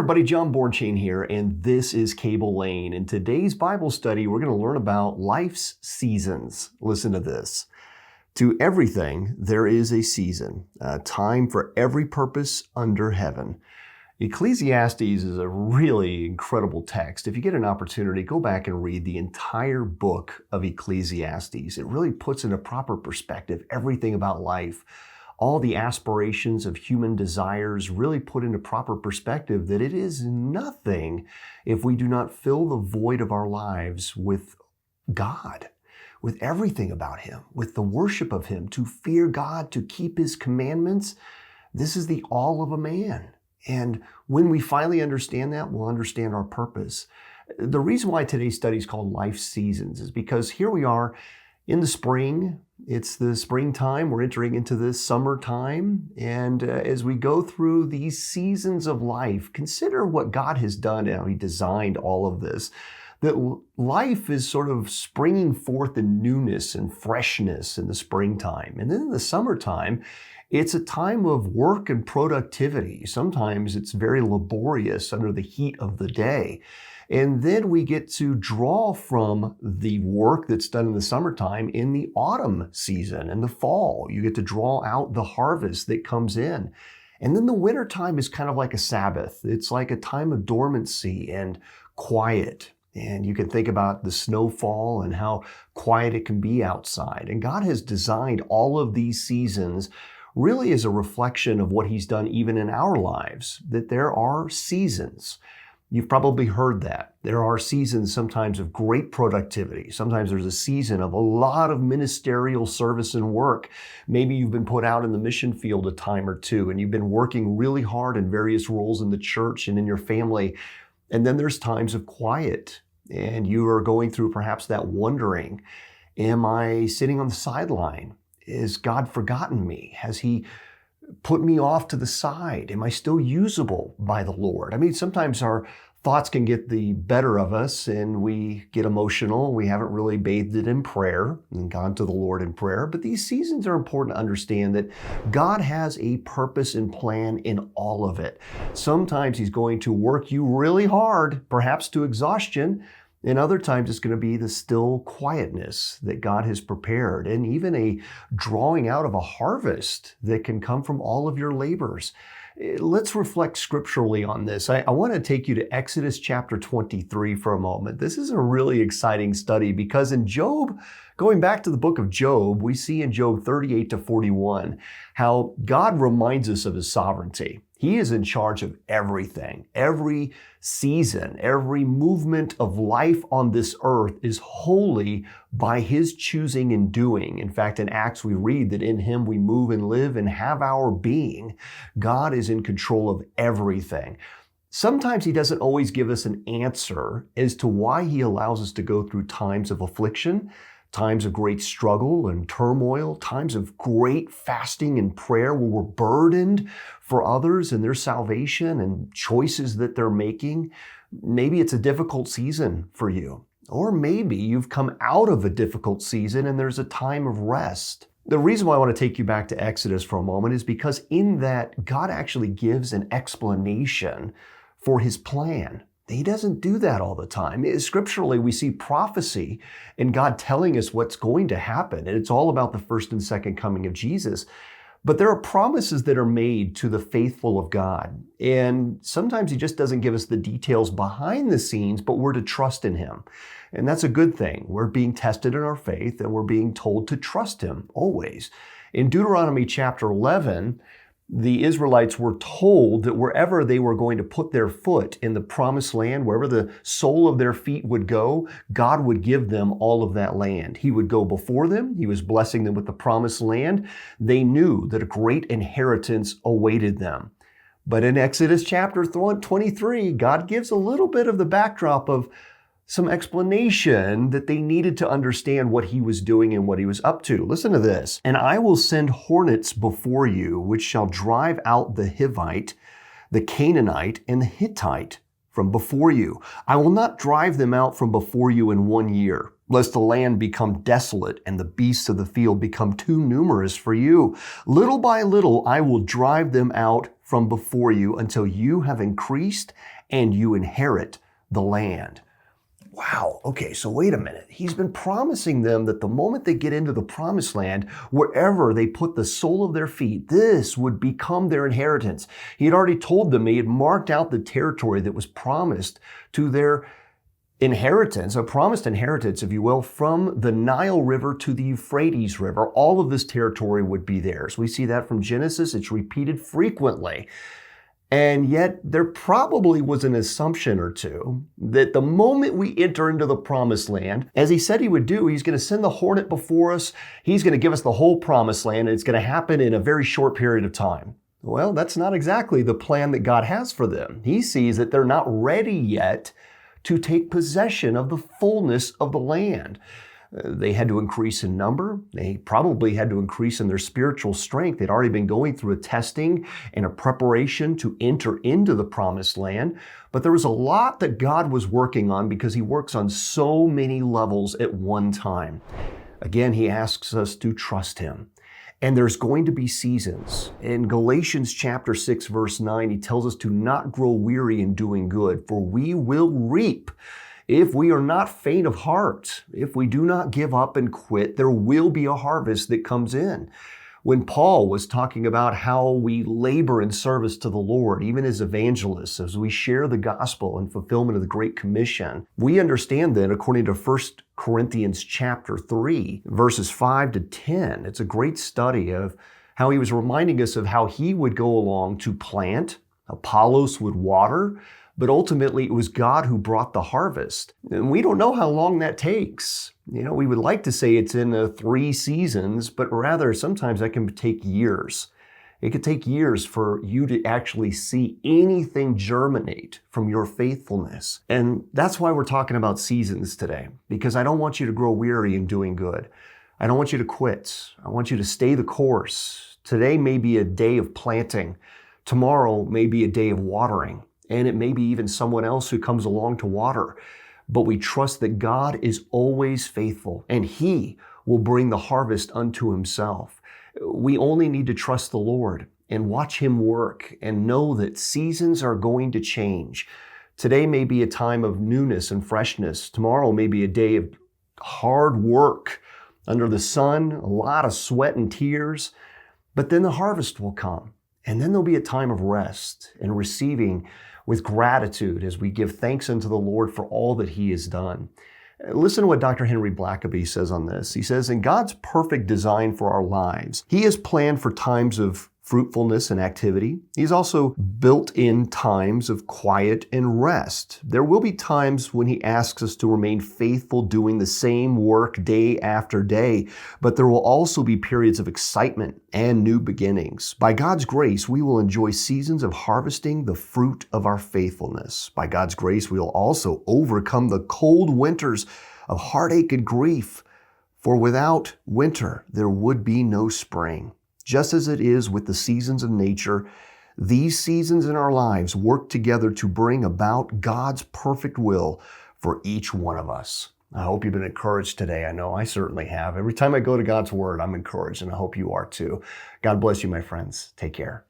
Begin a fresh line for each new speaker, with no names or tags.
everybody, John Bornschein here, and this is Cable Lane. In today's Bible study, we're going to learn about life's seasons. Listen to this. To everything, there is a season, a time for every purpose under heaven. Ecclesiastes is a really incredible text. If you get an opportunity, go back and read the entire book of Ecclesiastes. It really puts into proper perspective everything about life. All the aspirations of human desires really put into proper perspective that it is nothing if we do not fill the void of our lives with God, with everything about Him, with the worship of Him, to fear God, to keep His commandments. This is the all of a man. And when we finally understand that, we'll understand our purpose. The reason why today's study is called Life Seasons is because here we are in the spring. It's the springtime. We're entering into the summertime. And as we go through these seasons of life, consider what God has done and how He designed all of this. That life is sort of springing forth in newness and freshness in the springtime. And then in the summertime, it's a time of work and productivity. Sometimes it's very laborious under the heat of the day. And then we get to draw from the work that's done in the summertime in the autumn season and the fall. You get to draw out the harvest that comes in. And then the wintertime is kind of like a Sabbath. It's like a time of dormancy and quiet. And you can think about the snowfall and how quiet it can be outside. And God has designed all of these seasons really as a reflection of what He's done even in our lives, that there are seasons. You've probably heard that. There are seasons sometimes of great productivity. Sometimes there's a season of a lot of ministerial service and work. Maybe you've been put out in the mission field a time or two, and you've been working really hard in various roles in the church and in your family. And then there's times of quiet, and you are going through perhaps that wondering, am I sitting on the sideline? Has God forgotten me? Has He put me off to the side? Am I still usable by the Lord? I mean, sometimes our thoughts can get the better of us and we get emotional. We haven't really bathed it in prayer and gone to the Lord in prayer. But these seasons are important to understand that God has a purpose and plan in all of it. Sometimes He's going to work you really hard, perhaps to exhaustion. And other times it's going to be the still quietness that God has prepared, and even a drawing out of a harvest that can come from all of your labors. Let's reflect scripturally on this. I want to take you to Exodus chapter 23 for a moment. This is a really exciting study because in Job, going back to the book of Job, we see in Job 38 to 41 how God reminds us of His sovereignty. He is in charge of everything. Every season, every movement of life on this earth is wholly by His choosing and doing. In fact, in Acts we read that in Him we move and live and have our being. God is in control of everything. Sometimes He doesn't always give us an answer as to why He allows us to go through times of affliction, times of great struggle and turmoil, times of great fasting and prayer where we're burdened for others and their salvation and choices that they're making. Maybe it's a difficult season for you, or maybe you've come out of a difficult season and there's a time of rest. The reason why I want to take you back to Exodus for a moment is because in that, God actually gives an explanation for His plan. He doesn't do that all the time. Scripturally, we see prophecy and God telling us what's going to happen. And it's all about the first and second coming of Jesus. But there are promises that are made to the faithful of God. And sometimes He just doesn't give us the details behind the scenes, but we're to trust in Him. And that's a good thing. We're being tested in our faith and we're being told to trust Him always. In Deuteronomy chapter 11, the Israelites were told that wherever they were going to put their foot in the promised land, wherever the sole of their feet would go, God would give them all of that land. He would go before them. He was blessing them with the promised land. They knew that a great inheritance awaited them. But in Exodus chapter 23, God gives a little bit of the backdrop of some explanation that they needed to understand what He was doing and what He was up to. Listen to this. And I will send hornets before you, which shall drive out the Hivite, the Canaanite, and the Hittite from before you. I will not drive them out from before you in 1 year, lest the land become desolate and the beasts of the field become too numerous for you. Little by little I will drive them out from before you until you have increased and you inherit the land. Wow, okay, so wait a minute. He's been promising them that the moment they get into the promised land, wherever they put the sole of their feet, this would become their inheritance. He had already told them, he had marked out the territory that was promised to their inheritance, a promised inheritance, if you will, from the Nile River to the Euphrates River. All of this territory would be theirs. We see that from Genesis. It's repeated frequently. And yet there probably was an assumption or two that the moment we enter into the promised land, as he said he would do, he's going to send the hornet before us. He's going to give us the whole promised land, and it's going to happen in a very short period of time. Well, that's not exactly the plan that God has for them. He sees that they're not ready yet to take possession of the fullness of the land. They had to increase in number. They probably had to increase in their spiritual strength. They'd already been going through a testing and a preparation to enter into the promised land. But there was a lot that God was working on because he works on so many levels at one time. Again, he asks us to trust him. And there's going to be seasons. In Galatians chapter 6, verse 9, he tells us to not grow weary in doing good, for we will reap if we are not faint of heart. If we do not give up and quit, there will be a harvest that comes in. When Paul was talking about how we labor in service to the Lord, even as evangelists, as we share the gospel in fulfillment of the Great Commission, we understand then, according to 1 Corinthians chapter 3, verses 5 to 10, it's a great study of how he was reminding us of how he would go along to plant, Apollos would water, but ultimately it was God who brought the harvest. And we don't know how long that takes. We would like to say it's in 3 seasons, but rather sometimes that can take years. It could take years for you to actually see anything germinate from your faithfulness. And that's why we're talking about seasons today, because I don't want you to grow weary in doing good. I don't want you to quit. I want you to stay the course. Today may be a day of planting. Tomorrow may be a day of watering. And it may be even someone else who comes along to water. But we trust that God is always faithful, and he will bring the harvest unto himself. We only need to trust the Lord and watch him work and know that seasons are going to change. Today may be a time of newness and freshness. Tomorrow may be a day of hard work under the sun, a lot of sweat and tears. But then the harvest will come. And then there'll be a time of rest and receiving with gratitude as we give thanks unto the Lord for all that he has done. Listen to what Dr. Henry Blackaby says on this. He says, in God's perfect design for our lives, he has planned for times of fruitfulness and activity. He's also built in times of quiet and rest. There will be times when he asks us to remain faithful doing the same work day after day, but there will also be periods of excitement and new beginnings. By God's grace, we will enjoy seasons of harvesting the fruit of our faithfulness. By God's grace, we will also overcome the cold winters of heartache and grief, for without winter, there would be no spring. Just as it is with the seasons of nature, these seasons in our lives work together to bring about God's perfect will for each one of us. I hope you've been encouraged today. I know I certainly have. Every time I go to God's Word, I'm encouraged, and I hope you are too. God bless you, my friends. Take care.